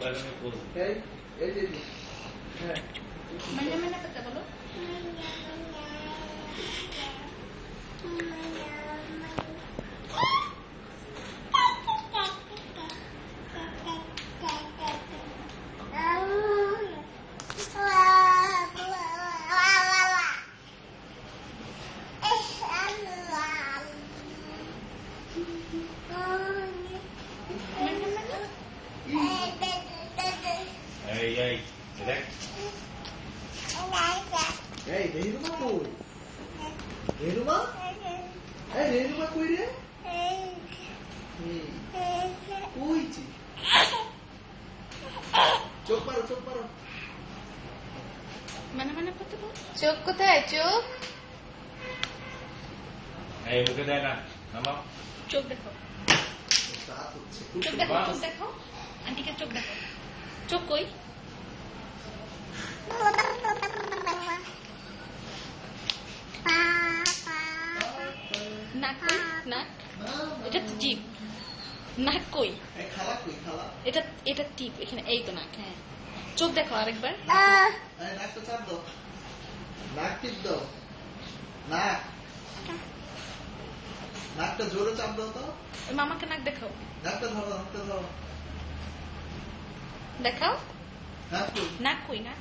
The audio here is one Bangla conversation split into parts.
लगाने बोल मैंने पता बोलो Renuma koi? Renuma? Renuma koi re? Koi chi? Chok paro. मैंने पता बोलो चोक কোথায় চোখ এই মুখে দেয় না নামাও চোখ দেখো চোখ দেখো আন্টিকে চোখ দেখো চোখ কই নাক কই নাক এটা তো জিভ নাক কই এটা টিপ এখানে এই তো নাক হ্যাঁ চোখ দেখো আরেকবার নাকটা চাপ দাও নাক টিপ দাও নাক নাকটা জোরে চাপ দাও তো মামাকে নাক দেখাও নাকটা ধরো দেখাও নাক কই নাক কই না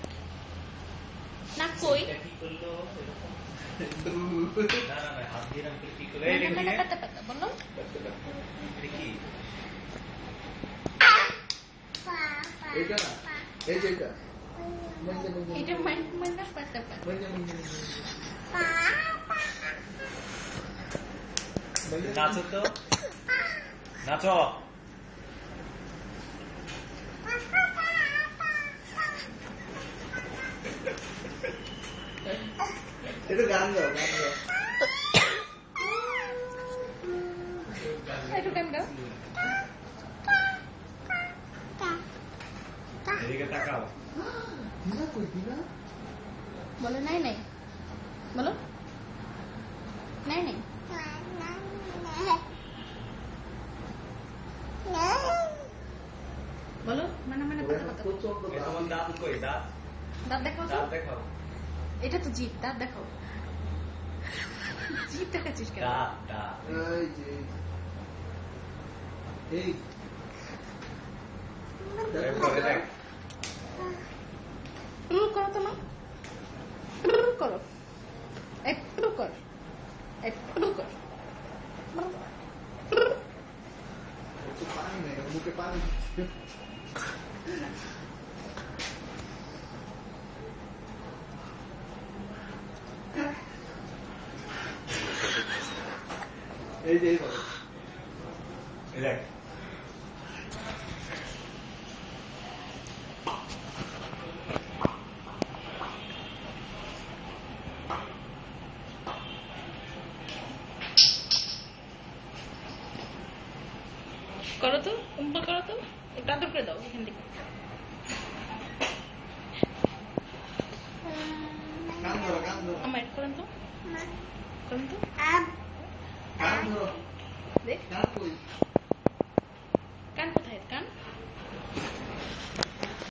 হাত দিয়ে না কি করে পাতা বলো দেখি এইটা না এই যে এটা মাইনা পাতা নাচো তো নাচো এটা গান গাও একটু গান গাও এদিকে তাকাও দিনা কই দিনা বলো নাই বলো নাই বলো মানে তোমার দাঁত কই দাঁত দেখাও এটা তো জিভ দাঁত দেখাও জিভ দেখাচ্ছিস কেন দাঁত এই দেখ করো তো মা করো একটু কর পানি নেই মুখে পানি এই যে দেখ করো তো উম্পা করো তো একটু আদর করে দাও এখান থেকে আমার করেন তো দেখ